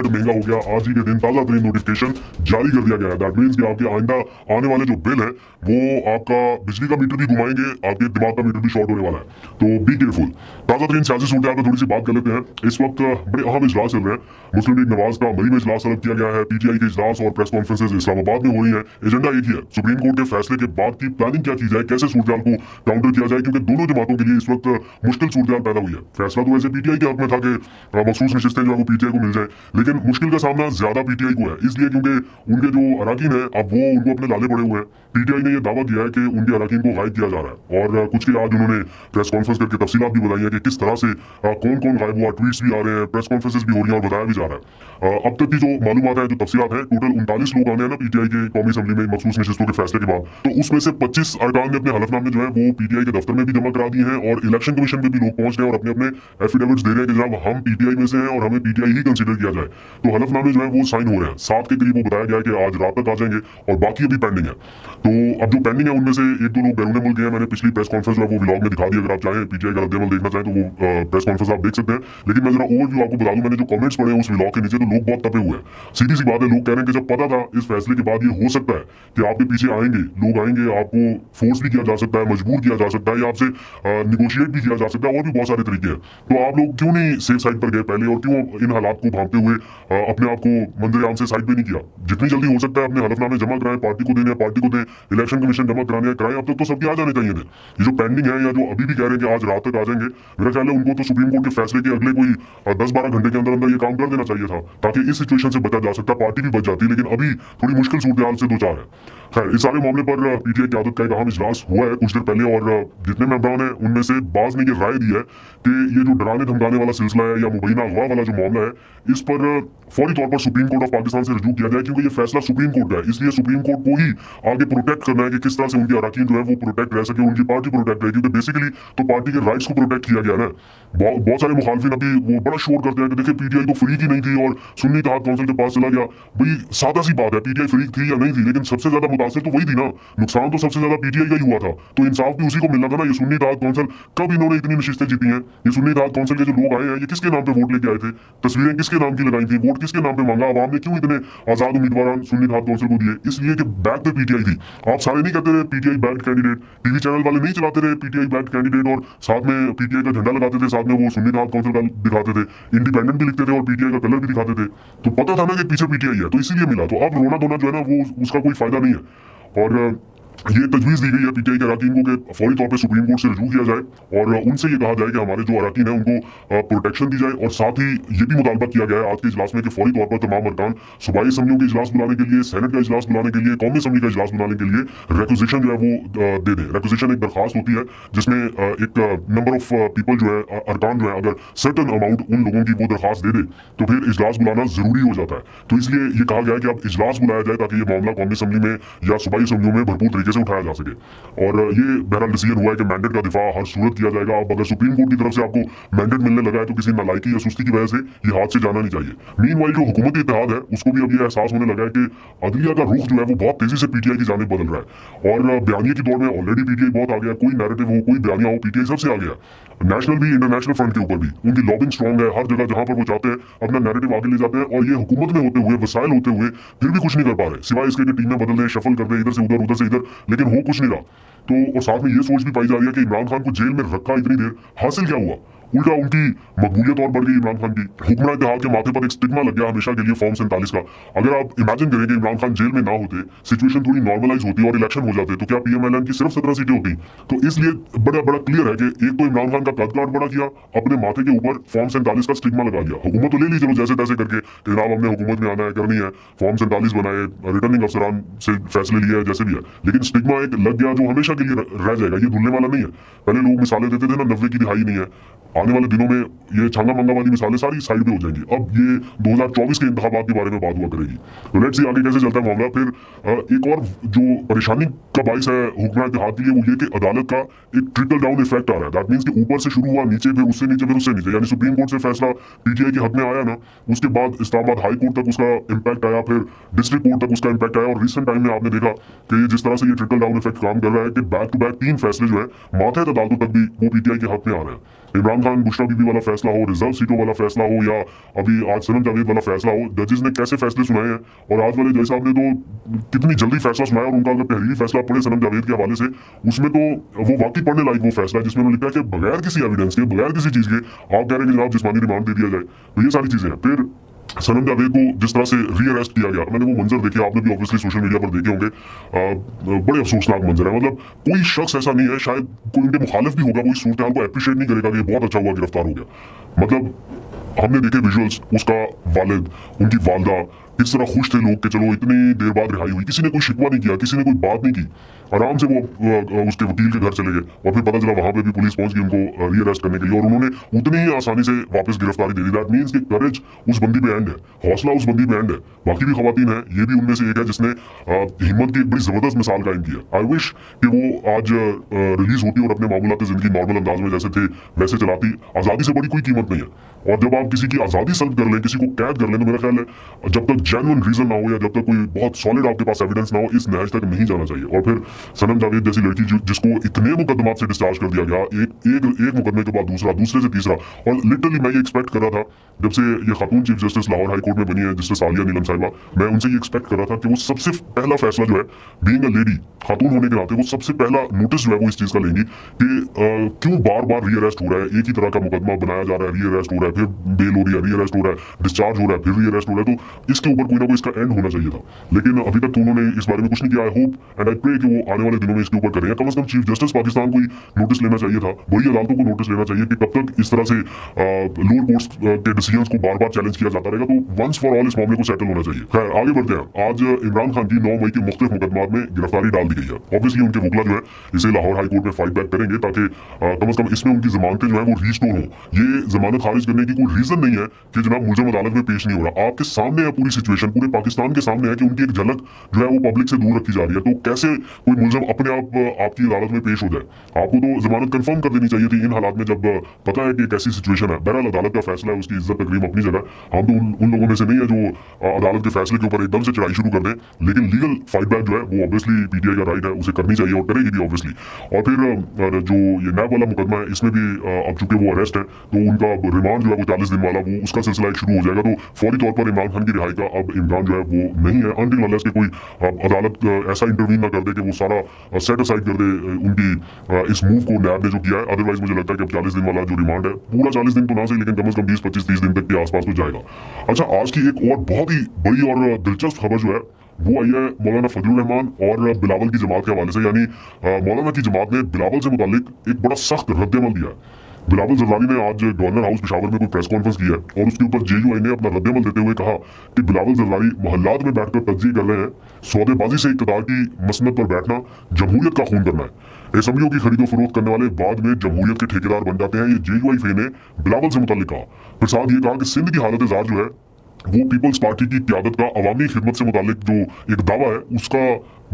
Unit महंगा हो गया। आज ही के दिन ताजा तरीन नोटिफिकेशन जारी कर दिया गया है। दैट मीन्स कि आपके आइंदा आने वाले जो बिल है वो आपका बिजली का मीटर भी घुमाएंगे, आपके दिमाग का मीटर भी शॉर्ट होने वाला है। तो बी केयरफुल। ताजा तरीन सियासी सूरत पर थोड़ी सी बात कर लेते हैं। इस वक्त बड़े अहम इजलास चल रहे हैं। मुस्लिम लीग नवाज का मई में इजलास तलब किया गया है। पीटीआई के इजलास और प्रेस कॉन्फ्रेंसेज इस्लामाबाद में हो रही है। एजेंडा एक ही है, सुप्रीम कोर्ट के फैसले के बाद की प्लानिंग क्या की जाए, कैसे सूरत को काउंटर किया जाए, क्योंकि दोनों जमातों के लिए इस वक्त मुश्किल सूरत पैदा हुई है। फैसला तो वैसे पीटीआई के हक में था कि मखसूस नशिस्तें जो है वो पीटीआई को मिल जाए, लेकिन मुश्किल का सामना ज्यादा पीटीआई को है, इसलिए क्योंकि उनके जो अराकीन है अब वो उनको अपने लाले पड़े हुए हैं। पीटीआई ने यह दावा किया है कि उनके अराकीन को गायब किया जा रहा है, और कुछ के आज उन्होंने प्रेस कॉन्फ्रेंस करके तफसीलात भी बताई है कि किस तरह से कौन कौन गायब हुआ। ट्वीट्स भी आ रहे हैं, प्रेस कॉन्फ्रेंसेस भी हो रही है और बताया भी जा रहा है। अब तक की जो मालूमात है, जो तफसीलात है, टोटल 39 लोग आने हैं ना पीटीआई के कौमी असेंबली में मखसूस नशिस्तों के फैसले के बाद, तो उसमें से 25 अरकान ने अपने हलफनामे जो है वो पीटीआई के दफ्तर में भी जमा करा दिए हैं, और इलेक्शन कमीशन में भी लोग पहुंच रहे हैं और अपने अपने एफिडेविट्स दे रहे हैं कि जनाब हम पीटीआई में से हैं और हमें पीटीआई ही कंसीडर किया जाए। तो हलफनामे जो है वो साइन हो रहे हैं। 7 के करीब वो बताया गया है कि आज रात तक आ जाएंगे, और बाकी अभी पेंडिंग है। तो अब जो पेंडिंग है उनमें से एक दो लोग बैरून मुल्क गए हैं। मैंने पिछली प्रेस कॉन्फ्रेंस में वो व्लॉग में दिखा दी, अगर आप चाहें पीटीआई का रद्देमल देखना चाहें तो वो प्रेस कॉन्फ्रेंस आप देख सकते हैं। लेकिन मैं जरा ओवरव्यू आपको बता दूं, मैंने जो कमेंट्स पढ़े उस व्लॉग के नीचे, तो लोग बहुत तपे हुए हैं। सीधी सी बात है, लोग कह रहे हैं कि जब पता था इस फैसले के बाद ये हो सकता है कि आपके पीछे आएंगे लोग, आएंगे, आपको फोर्स भी किया जा सकता है, मजबूर किया जा सकता है, या आपसे निगोशिएट भी किया जा सकता है, और भी बहुत सारे तरीके हैं, तो आप लोग क्यों नहीं सेफ साइड पर गए पहले, और क्यों इन हालात को भांपते हुए अपने आप को मंजर आम से साइड पे नहीं किया। जितनी जल्दी हो सकता है अपने हलफनामे जमा कराएं, पार्टी को देने, पार्टी को दें, इलेक्शन कमीशन जमा कराने कराएं। अब तक तो सबके आ जाने चाहिए थे। ये जो पेंडिंग है या जो अभी भी कह रहे हैं कि आज रात तक आ जाएंगे, मेरा ख्याल है उनको तो सुप्रीम कोर्ट के फैसले के अगले कोई 10-12 घंटे के अंदर अंदर ये काम कर देना चाहिए था, ताकि इस सिचुएशन से बचा जा सकता, पार्टी भी बच जाती। लेकिन अभी थोड़ी मुश्किल सूरत हाल से दो चार है। खैर, इस सारे मामले पर पीटीआई की आदत का एक अहम इजलास हुआ है कुछ देर पहले, और जितने मेंबरान हैं उनमें से बाज ने ये राय दी है कि ये जो डराने धमकाने वाला सिलसिला है या मुबैना अगवा वाला जो मामला है, इस पर फौरी तौर पर सुप्रीम कोर्ट ऑफ पाकिस्तान से रजू किया जाए, क्योंकि ये फैसला सुप्रीम कोर्ट का है। इसलिए सुप्रीम कोर्ट को ही आगे प्रोटेक्ट करना है कि किस तरह से उनके अराकीन जो है वो प्रोटेक्ट रह सके, उनकी पार्टी प्रोटेक्ट रहे, क्योंकि बेसिकली तो पार्टी के राइट्स को प्रोटेक्ट किया गया ना। बहुत सारे मुखालफिन अभी वो बड़ा शोर करते हैं कि देखिए पीटीआई तो फ्री की नहीं थी और सुन्नी इत्तेहाद काउंसिल के पास चला गया। भाई सादा सी बात है, पीटीआई फ्री थी या नहीं थी, लेकिन सबसे ज्यादा मुतासिर तो वही थी ना, नुकसान तो सबसे ज्यादा पीटीआई का ही हुआ था, तो इंसाफ भी उसी को मिलना था ना। ये सुन्नी इत्तेहाद काउंसिल, कब इन्होंने इतनी नशिस्तें जीती हैं? ये सुन्नी इत्तेहाद काउंसिल के जो लोग आए हैं, ये किसके नाम पे वोट लेके आए थे? तस्वीरें किसके नाम की लगाई थी? वोट किसके नाम पे मांगा? आवाम ने क्यों इतने आजाद उम्मीदवार सुन्नी इत्तेहाद काउंसिल को दिए? इसलिए कि बैक पे पीटीआई थी। आप सारे नहीं कहते रहे PTI backed candidate, TV channel वाले नहीं चलाते रहे पीटीआई बैक्ड कैंडिडेट, और साथ में पीटीआई का झंडा लगाते थे, साथ में वो सुन्नी इत्तेहाद काउंसिल का दिखाते थे, इंडिपेंडेंट भी लिखते थे और पीटीआई का कलर भी दिखाते थे। तो पता था ना कि पीछे पीटीआई है, तो इसीलिए मिला। तो अब रोना धोना जो है ना वो उसका कोई फायदा नहीं है। और ये तजवीज़ दी गई है पीटीआई के अराकीन को कि फौरी तौर पे सुप्रीम कोर्ट से रजू किया जाए और उनसे ये कहा जाए कि हमारे जो अराकीन है उनको प्रोटेक्शन दी जाए। और साथ ही ये भी मुतालबा किया गया है आज के इजलास में कि फौरी तौर पर तमाम अरकान सूबाई असम्बलियों के इजलास बुलाने के लिए, सेनेट का इजलास बुलाने के लिए, कौमी असम्बली का इजलास बुलाने के लिए रिक्वेजिशन जो है वो दे दें। रिक्वेजिशन एक दरखास्त होती है जिसमें एक नंबर ऑफ पीपल जो है, अरकान जो है, अगर सर्टन अमाउंट उन लोगों की वो दरखास्त दे दे तो फिर इजलास बुलाना जरूरी हो जाता है। तो इसलिए ये कहा गया है कि अब इजलास बुलाया जाए ताकि ये मामला कौमी असम्बली में या सूबाई असम्बलियों में भरपूर तरीके से उठाया जा सके। और ये बहरहाल डिसीजन हुआ है कि मैंडेट का दिफा हर सूरत किया जाएगा। अब अगर सुप्रीम कोर्ट की तरफ से आपको मैंडेट मिलने लगा है तो किसी नालायकी या सुस्ती की वजह से ये हाथ से जाना नहीं चाहिए। मीनवाइल जो हुकूमती इत्तेहाद है उसको भी अब ये एहसास होने लगा है कि अदलिया का रुख जो है वो बहुत तेजी से पीटीआई की जानिब बदल रहा है, और बयानिए की दौड़ में ऑलरेडी पीटीआई बहुत आ गया। कोई नैरेटिव हो, कोई बयानिया हो, पीटीआई सबसे आ गया, नेशनल भी इंटरनेशनल फ्रंट के ऊपर भी उनकी लॉबिंग स्ट्रॉन्ग है। हर जगह जहां पर वो चाहते हैं अपना नैरेटिव आगे ले जाते हैं, और ये हुकूमत में होते हुए, वसाइल होते हुए फिर भी कुछ नहीं कर पा रहे, सिवाय इसके कि टीमें बदल दें, शफल कर दें, इधर से उधर, उधर से इधर, लेकिन हो कुछ नहीं रहा। तो और साथ में ये सोच भी पाई जा रही है कि इमरान खान को जेल में रखा इतनी देर, हासिल क्या हुआ? उल्टा उनकी मकबूलियत और बढ़ गई। इमरान खान की हुक्मरान इत्तेहाद के माथे पर एक स्टिग्मा लग गया हमेशा के लिए फॉर्म 47 का। अगर आप इमेजिन करें कि इमरान खान जेल में ना होते, सिचुएशन थोड़ी नॉर्मलाइज होती और इलेक्शन हो जाते, तो क्या पीएमएलएन की सिर्फ 17 सीटें होती? तो इसलिए बड़ा बड़ा क्लियर है कि एक तो इमरान खान का कद काट बड़ा किया, अपने माथे के ऊपर फॉर्म 47 का स्टिग्मा लगा दिया। हुकूमत तो ले ली चलो जैसे तैसे करके, जनाब हमने हुकूमत में आना है, करनी है, फॉर्म 47 बनाए, रिटर्निंग अफसरान से फैसले लिए, जैसे भी है, लेकिन स्टिग्मा एक लग गया जो हमेशा के लिए रह जाएगा। ये धुलने वाला नहीं है। पहले लोग मिसालें देते थे ना, 90 की दिहाई नहीं है, आने वाले दिनों में ये छांगा मंगा वाली मिसालें सारी साइड पे हो जाएंगी। अब ये 2024 के इंतखाबात के बारे में बात हुआ करेगी। तो लेट्स सी आगे कैसे चलता है मामला। फिर एक और जो परेशानी का बाइस है हुक्मरान इत्तेहाद के लिए वो ये कि अदालत का एक ट्रिकल डाउन इफेक्ट आ रहा है। दैट मींस कि ऊपर से शुरू हुआ, नीचे, फिर उससे नीचे, फिर उससे नीचे, यानी सुप्रीम कोर्ट से फैसला पीटीआई के हक में आया ना, उसके बाद इस्लामाबाद हाई कोर्ट तक उसका इम्पैक्ट आया, फिर डिस्ट्रिक्ट कोर्ट तक उसका इम्पैक्ट आया, और रिसेंट टाइम में आपने देखा कि जिस तरह से ये ट्रिकल डाउन इफेक्ट काम कर रहा है कि बैक टू बैक 3 फैसले जो है मातहत अदालतों तक भी वो पीटीआई के हक में आ रहे हैं। इमरान खान खान बुशरा बीबी वाला फैसला हो, रिजर्व सीटों वाला फैसला हो, या अभी आज सनम जावेद वाला फैसला हो, जजेस ने कैसे फैसले सुनाए हैं। और आज वाले जज साहब ने तो कितनी जल्दी फैसला सुनाया, और उनका अगर तहरीरी फैसला पढ़े सनम जावेद के हवाले से, उसमें तो वो वाकई पढ़ने लायक वो फैसला है, जिसमें उन्होंने लिखा है कि बगैर किसी एविडेंस के, बगैर किसी चीज के आप कह रहे हैं कि जनाब जिस्मानी रिमांड दे दिया जाए। तो ये सारी चीजें हैं। फिर सनम जावेद को जिस तरह से रीअरेस्ट किया गया, मैंने वो मंजर देखे, आपने भी ऑब्वियसली सोशल मीडिया पर देखे होंगे। बड़े अफसोसनाक मंजर है। मतलब कोई शख्स ऐसा नहीं है, शायद कोई उनके मुखालिफ भी होगा, कोई सूरत हाल को अप्रिशिएट नहीं करेगा कि बहुत अच्छा हुआ गिरफ्तार हो गया। मतलब हमने देखे विजुअल्स, उसका वालिद, उनकी वालदा किस तरह खुश थे लोग कि चलो इतनी देर बाद रिहाई हुई। किसी ने कोई शिकवा नहीं किया, किसी ने कोई बात नहीं की। आराम से वो उसके वकील के घर चले गए, और फिर पता चला वहां पे भी पुलिस पहुंच गई उनको रीअरेस्ट करने के लिए, और उन्होंने उतनी ही आसानी से वापस गिरफ्तारी दे दी। दैट मीन्स कि करेज उस बंदी पे एंड है, हौसला उस बंदी पे एंड है। बाकी भी खवातीन है, ये भी उनमें से एक है जिसने हिम्मत की एक बड़ी जबरदस्त मिसाल कायम की है। आई विश कि वो आज रिलीज होती और अपने मामूलाती जिंदगी नॉर्मल अंदाज में जैसे थे वैसे चलाती। आजादी से बड़ी कोई कीमत नहीं है, और जब आप किसी की आजादी सल्ब कर लें, किसी को कैद कर लें, तो मेरा ख्याल है जब तक जेन्युइन रीजन ना हो, या जब तक कोई बहुत सॉलिड आपके पास एविडेंस ना हो, इस नहज तक नहीं जाना चाहिए। और फिर सनम जावेद जैसी लड़की जिसको इतने मुकदमात से डिस्चार्ज कर दिया गया, एक मुकदमे के बाद दूसरा, दूसरे से तीसरा, और लिटरली मैं ये एक्सपेक्ट कर रहा था जब से ये खातून chief justice Lahore high court में बनी है, जस्टिस आलिया नीलम साहिबा, मैं उनसे ये एक्सपेक्ट कर रहा था कि वो सबसे पहला फैसला जो है, बीइंग अ लेडी, खातून होने के नाते, वो सबसे पहला नोटिस जो है वो इस चीज का लेंगी कि क्यों बार बार रीअरेस्ट हो रहा है, एक ही तरह का मुकदमा बनाया जा रहा है, रीअरेस्ट हो रहा है, फिर बेल हो रही है, रीअरेस्ट हो रहा है, डिस्चार्ज हो रहा है, फिर रीअरेस्ट हो रहा है। तो इसके ऊपर कोई ना कोई इसका एंड होना चाहिए था, लेकिन अभी तक तो उन्होंने इस बारे में कुछ नहीं किया। I hope and I pray कि वो आने वाले दिनों में इसके ऊपर करें। कम से कम चीफ जस्टिस पाकिस्तान को नोटिस लेना चाहिए था, बड़ी अदालतों को नोटिस लेना चाहिए कि कब तक इस तरह से लोअर कोर्ट्स के डिसीजंस को बार बार चैलेंज किया जाता रहेगा। तो वंस फॉर ऑल इस मामले को सेटल होना चाहिए। खैर आगे बढ़ते हैं। आज इमरान खान की 9 मई के मुख्तलिफ मुकदमात में गिरफ्तारी डाल दी गई है। ऑब्वियसली उनके वकला जो है इसे लाहौर हाई कोर्ट में फाइट बैक करेंगे, ताकि कम से कम इसमें उनकी जमानतें जो है वो रिस्टोर हो। ये जमानत खारिज करने की कोई रीजन नहीं है कि जनाब मुलजिम अदालत में पेश नहीं हो रहा। आपके सामने है पूरी सिचुएशन, पूरे पाकिस्तान के सामने है कि उनकी एक झलक जो है वो पब्लिक से दूर रखी जा रही है। तो कैसे कोई मुलजिम अपने आप आपकी अदालत में पेश हो जाए? आपको तो जमानत कंफर्म कर देनी चाहिए थी इन हालात में, जब पता है कि एक ऐसी सिचुएशन है। बहरहाल अदालत का फैसला है, उसकी इज्जत तकरीम अपनी जगह। हम तो उन लोगों में से नहीं है जो अदालत के फैसले के ऊपर एकदम से चढ़ाई शुरू कर दें, लेकिन लीगल फाइट बैक जो है वो ऑब्वियसली पीटीआई का राइट है, उसे करनी चाहिए और करेगी भी ऑब्वियसली। और फिर जो ये नैब वाला मुकदमा है, इसमें भी अब चूंकि वो अरेस्ट है, तो उनका रिमांड जो है वो 40 दिन वाला, वो उसका सिलसिला एक शुरू हो जाएगा। तो फौरी तौर पर इमरान खान की रिहाई का अब इमरान जो है वो नहीं है, अनटिल अनलेस के कोई अदालत ऐसा इंटरवीन ना कर दे कि वो सारा सेट असाइड कर दे उनकी इस मूव को नैब ने जो किया है। अदरवाइज मुझे लगता है कि अब 40 दिन वाला जो रिमांड है, पूरा 40 दिन तो ना सही, लेकिन कम से कम 20-25-30 दिन तक के आसपास तो जाएगा। अच्छा, आज की एक और बहुत ही बड़ी और दिलचस्प खबर जो है वो आई है मौलाना फजलुर रहमान और बिलावल की जमात के हवाले से। यानी मौलाना की जमात ने बिलावल से मुतालिक एक बड़ा सख्त रद्दमल दिया है। बिलावल जरदारी ने आज गवर्नर हाउस पेशावर में कोई प्रेस कॉन्फ्रेंस की है, और उसके ऊपर जेयूआई ने अपना रद्दमल देते हुए कहा कि बिलावल जरदारी मोहल्लात में बैठकर तज्जिए कर रहे हैं, सौदेबाजी से इक़्तिदार की मसनद पर बैठना जमहूरियत का खून करना है। असम्बलियों की खरीदो फरोख्त करने वाले बाद में जमहूरियत के ठेकेदार बन जाते हैं। ये जेयूआई फे ने बिलावल से मुतालिक कहा। फिर साथ ये कहा कि सिंध की हालत जार जो है वो पीपल्स पार्टी की क्यादत का अवामी खिदमत से मुतालिक जो एक दावा है, उसका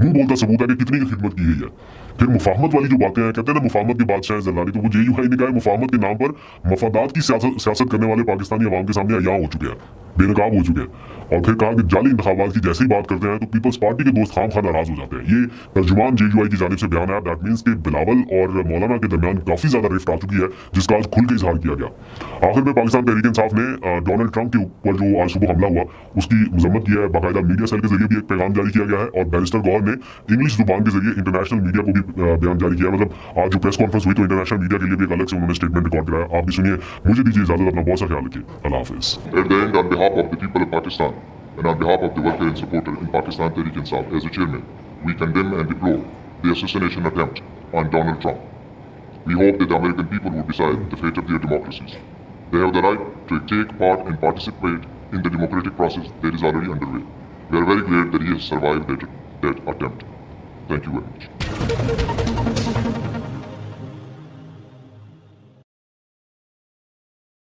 मुंह बोलता सबूत है कि कितनी की खिदमत की गई है। फिर मुफाहमत वाली जो बातें हैं, कहते हैं ना मुफाहमत के बादशाह जरदारी, तो वो जेयूआई ने कहा मुफाहमत के नाम पर मफादात की सियासत करने वाले पाकिस्तानी अवाम के सामने अयां हो चुके हैं, बेनकाब हो चुके हैं। और फिर कहा कि जाली इंतखाबात की जैसे ही बात करते हैं तो पीपल्स पार्टी के दोस्त खाम खा नाराज हो जाते हैं। ये तर्जुमान जेयूआई की जानिब से बयान है। दैट मीन्स कि बिलावल और मौलाना के दरमियान काफी ज्यादा रिफ्ट आ चुकी है, जिसका आज खुल के इजहार किया गया। आखिर में पाकिस्तान तहरीक इंसाफ ने डोनाल्ड ट्रंप के ऊपर जो आज सुबह हमला हुआ उसकी मजम्मत की है। बाकायदा मीडिया सेल के जरिए भी एक पैगाम जारी किया गया है, और बैरिस्टर गौहर ने इंग्लिश जुबान के जरिए इंटरनेशनल मीडिया को भी बयान जारी किया। मतलब आज जो प्रेस कॉन्फ्रेंस हुई तो इंटरनेशनल मीडिया के लिए भी एक अलग से उन्होंने स्टेटमेंट रिकॉर्ड कराया। आप भी सुनिए। मुझे दीजिए इजाजत, अपना बहुत सा ख्याल रखिए। अल्लाह हाफिज। At the end, on behalf of the people of Pakistan and on behalf of the worker and supporter in Pakistan Tehreek Insaf, as the chairman, we condemn and deplore the assassination attempt on Donald Trump. We hope that the American people would decide the fate of their democracies. They have the right to take part and participate in the democratic process that is already underway. We are very glad that he has survived that attempt. Thank you very much.